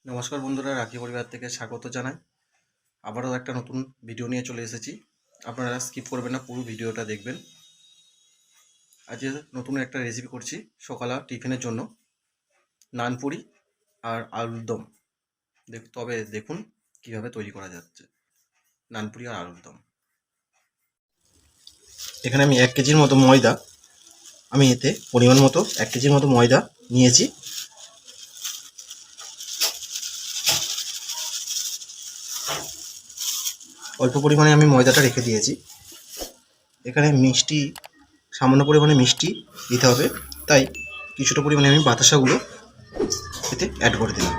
নমস্কার বন্ধুরা, রাখি পরিবার থেকে স্বাগত জানাই। আবারও একটা নতুন ভিডিও নিয়ে চলে এসেছি। আপনারা স্কিপ করবেন না, পুরো ভিডিওটা দেখবেন। আজকে নতুন একটা রেসিপি করছি সকালে টিফিনের জন্য, নানপুরি আর আলুর দম। তবে দেখুন কিভাবে তৈরি করা যাচ্ছে নানপুরি আর আলুর দম। এখানে আমি 1 কেজির মতো ময়দা, আমি এতে পরিমাণ মতো 1 কেজির মতো ময়দা নিয়েছি। অল্প পরিমাণে আমি ময়দাটা রেখে দিয়েছি। এখানে মিষ্টি, সামান্য পরিমাণে মিষ্টি দিতে হবে, তাই কিছুটা পরিমাণে আমি বাতাসাগুলো এতে অ্যাড করে দিলাম।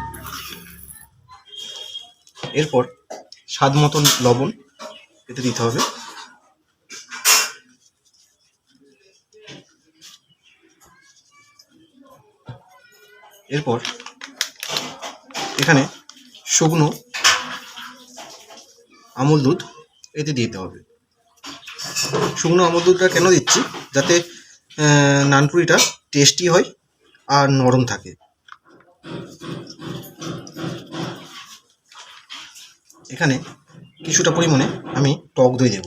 এরপর স্বাদ মতন লবণ এতে দিতে হবে। এরপর এখানে শুকনো আমুল দুধ এতে দিতে হবে। শুকনো আমুল দুধটা কেন দিচ্ছি, যাতে নানপুরিটা টেস্টি হয় আর নরম থাকে। এখানে কিছুটা পরিমাণে আমি টক দই দেব।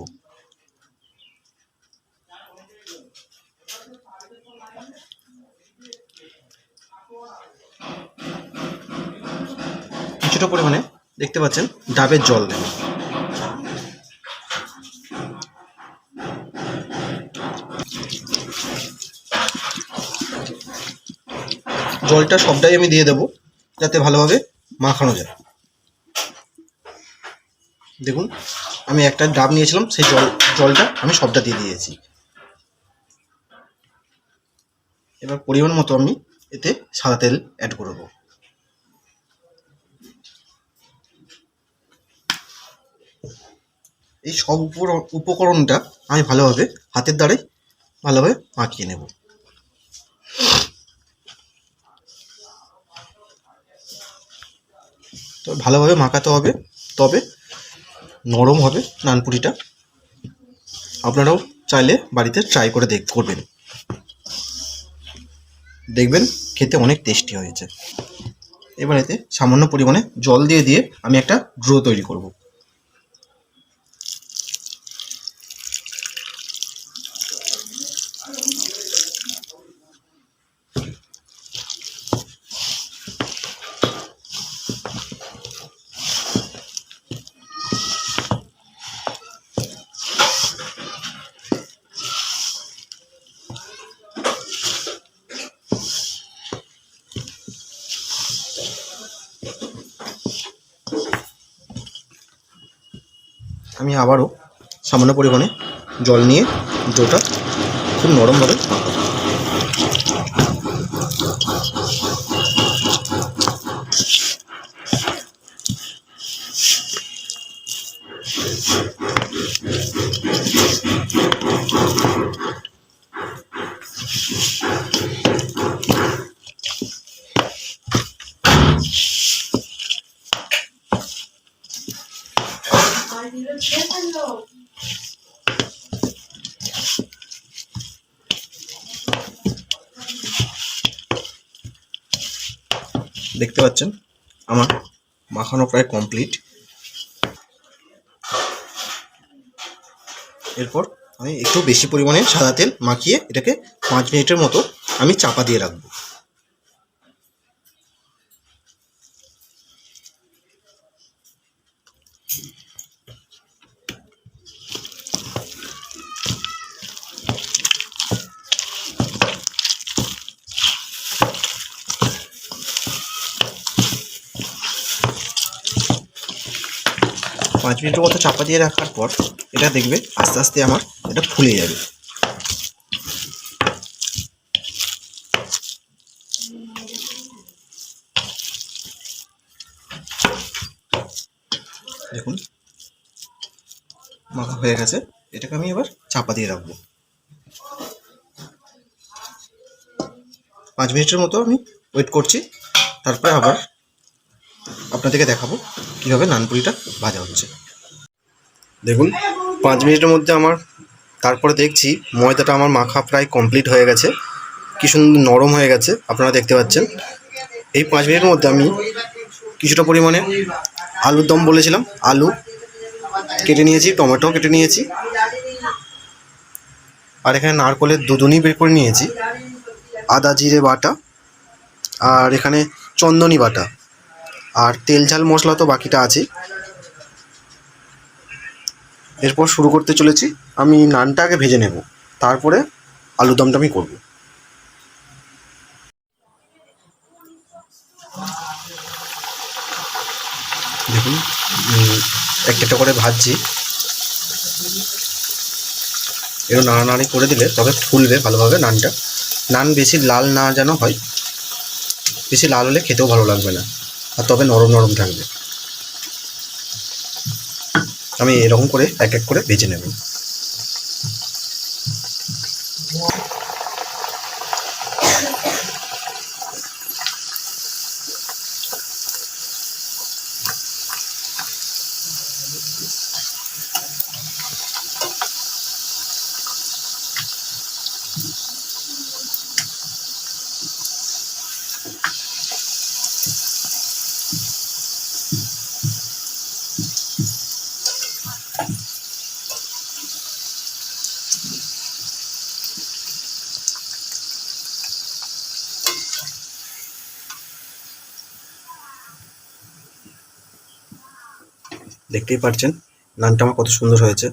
কিছুটা পরিমাণে দেখতে পাচ্ছেন ডাবের জল দেব। জলটা সবটাই আমি দিয়ে দেব, যাতে ভালোভাবে মাখানো যায়। দেখুন, আমি একটা ডাব নিয়েছিলাম, সেই জলটা আমি সবটা দিয়ে দিয়েছি। এবার পরিমাণ মতো আমি এতে সাদা তেল অ্যাড করব। এই সব উপকরণটা আমি ভালোভাবে হাতের দ্বারাই ভালোভাবে মাখিয়ে নেব। তো ভালোভাবে মাখাতে হবে, তবে নরম হবে নানপুরিটা। আপনারাও চাইলে বাড়িতে ট্রাই করে করবেন, দেখবেন খেতে অনেক টেস্টি হয়েছে। এবার এতে সামান্য পরিমাণে জল দিয়ে আমি একটা ড্রো তৈরি করব। আমি আবারও সামান্য পরিমাণে জল নিয়ে ডোটা খুব নরমভাবে মাখাবো। দেখতে পাচ্ছেন আমার মাখানো প্রায় কমপ্লিট। এরপর আমি একটু বেশি পরিমাণে সাদা তেল মাখিয়ে এটাকে 5 মিনিটের মতো আমি চাপা দিয়ে রাখবো। পাঁচ মিনিটের মতো চাপা দিয়ে রাখার পর এটা দেখবে আস্তে আস্তে আমার এটা ফুলে যাবে। দেখুন মাখা হয়ে গেছে, এটাকে আমি এবার চাপা দিয়ে রাখবো। 5 মিনিটের মতো আমি ওয়েট করছি, তারপরে আবার আপনাদেরকে দেখাবো কীভাবে নানপুরিটা ভাজা হচ্ছে। দেখুন 5 মিনিটের মধ্যে তারপরে দেখছি ময়দাটা আমার মাখা প্রায় কমপ্লিট হয়ে গেছে, কি সুন্দর নরম হয়ে গেছে আপনারা দেখতে পাচ্ছেন। এই 5 মিনিটের মধ্যে আমি কিছুটা পরিমাণে আলুর দম বলেছিলাম, আলু কেটে নিয়েছি, টমেটো কেটে নিয়েছি, আর এখানে নারকলের দুধুনি বের করে নিয়েছি, আদা জিরে বাটা, আর এখানে চন্দনী বাটা, আর তেল ঝাল মশলা তো বাকিটা আছে। এরপর শুরু করতে চলেছি। আমি নানটা আগে ভেজে নেব, তারপরে আলুর দমটা আমি করব। দেখুন একটা একটা করে ভাজছি। একটু নাড়ানাড়ি করে দিলে তবে ফুলবে ভালোভাবে নানটা। নান বেশি লাল না যেন হয়, বেশি লাল হলে খেতেও ভালো লাগবে না, আর তবে নরম নরম থাকবে। আমি এরকম করে এক এক করে ভেজে নেব। দেখতেই পাচ্ছেন নানটা আমার কত সুন্দর হয়েছে।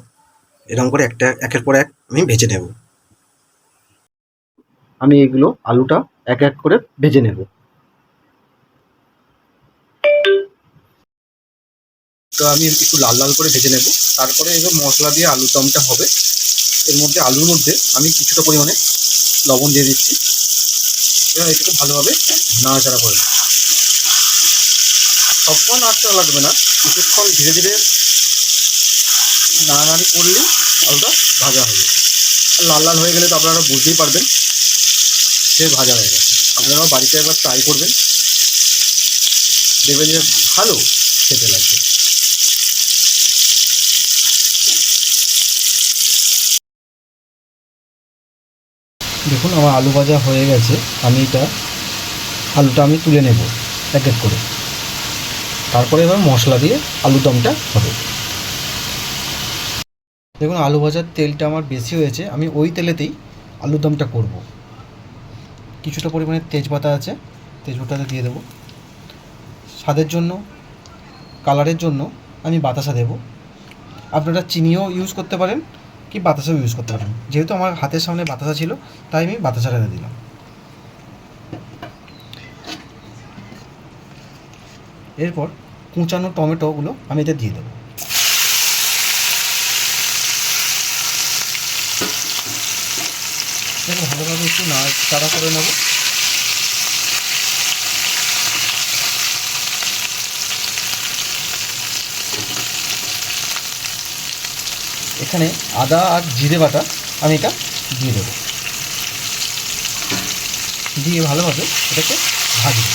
এরকম করে একটা একের পর এক আমি ভেজে নেব। আমি এগুলো আলুটা এক এক করে ভেজে নেব। তো আমি একটু লাল লাল করে ভেজে নেব। তারপরে এবার মশলা দিয়ে আলুর দমটা হবে। এর মধ্যে আলুর মধ্যে আমি কিছুটা পরিমাণে লবণ দিয়ে দিচ্ছি। এবার এটাকে ভালোভাবে নাড়াচাড়া করে নেব। সবসময় নাড়াচাড়া লাগবে না, কিছুক্ষণ ধীরে ধীরে নাড়ানাড়ি করলেই আলুটা ভাজা হয়ে যাবে। আর লাল লাল হয়ে গেলে তো আপনারা বুঝতেই পারবেন সে ভাজা হয়ে গেছে। আপনারাও বাড়িতে একবার ট্রাই করবেন, দেখবেন যে ভালো খেতে লাগবে। দেখুন আমার আলু ভাজা হয়ে গেছে। আলুটা আমি তুলে নেব এক এক করে। তারপরে এবার মশলা দিয়ে আলুর দমটা হবে। দেখুন আলু ভাজার তেলটা আমার বেশি হয়েছে, আমি ওই তেলেতেই আলুর দমটা করব। কিছুটা পরিমাণে তেজপাতা আছে, তেজপাতাটা দিয়ে দেবো। স্বাদের জন্য, কালারের জন্য আমি বাতাসা দেব। আপনারা চিনিও ইউজ করতে পারেন কি বাতাসাও ইউজ করতে পারেন। যেহেতু আমার হাতের সামনে বাতাসা ছিল তাই আমি বাতাসাটা দিলাম। এরপর কুচানো টমেটোগুলো আমি এতে দিয়ে দেবো। এটাকে ভালোভাবে একটু নাড়াচাড়া করে নেব। এখানে আদা আর জিরে বাটা আমি এটা দিয়ে দেবো, দিয়ে ভালোভাবে এটাকে ভাজবো।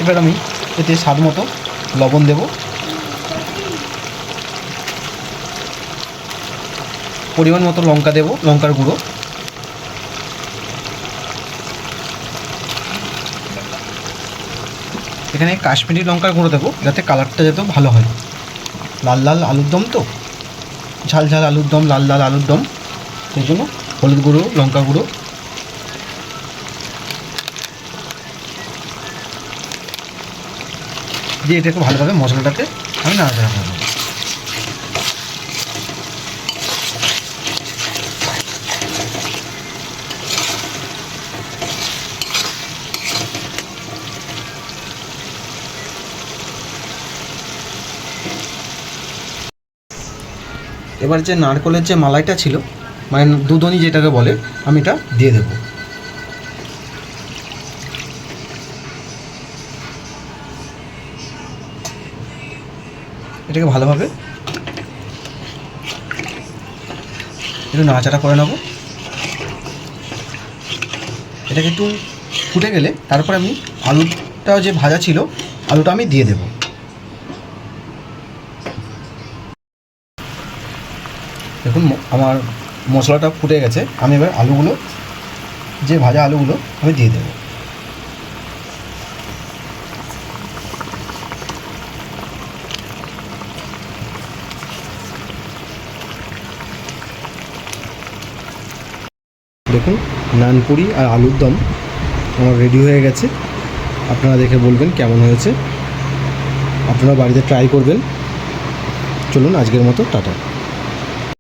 এবার আমি এতে স্বাদ মতো লবণ দেব, পরিমাণ মতো লঙ্কা দেব, লঙ্কার গুঁড়ো, এখানে কাশ্মীরি লঙ্কার গুঁড়ো দেবো যাতে কালারটা যাতে ভালো হয়। লাল লাল আলুর দম তো, ঝাল ঝাল আলুর দম, লাল লাল আলুর দম, সেই জন্য হলুদ গুঁড়ো, লঙ্কা গুঁড়ো দিয়ে এটাকে ভালোভাবে মশলাটাকে আমি নাড়াচাড়া করবো। এবার যে নারকলের যে মালাইটা ছিল, মানে দুধনি যেটাকে বলে, আমি এটা দিয়ে দেবো। এটাকে ভালোভাবে একটু নাড়াচাড়া করে নেব। এটাকে একটু ফুটে গেলে তারপর আমি আলুটা যে ভাজা ছিল আলুটা আমি দিয়ে দেব। দেখুন আমার মশলাটা ফুটে গেছে, আমি এবার আলুগুলো, যে ভাজা আলুগুলো আমি দিয়ে দেবো। দেখুন নানপুরি আর আলুর দম আমার রেডি হয়ে গেছে। আপনারা দেখে বলবেন কেমন হয়েছে, আপনারা বাড়িতে ট্রাই করবেন। চলুন আজকের মতো টাটা।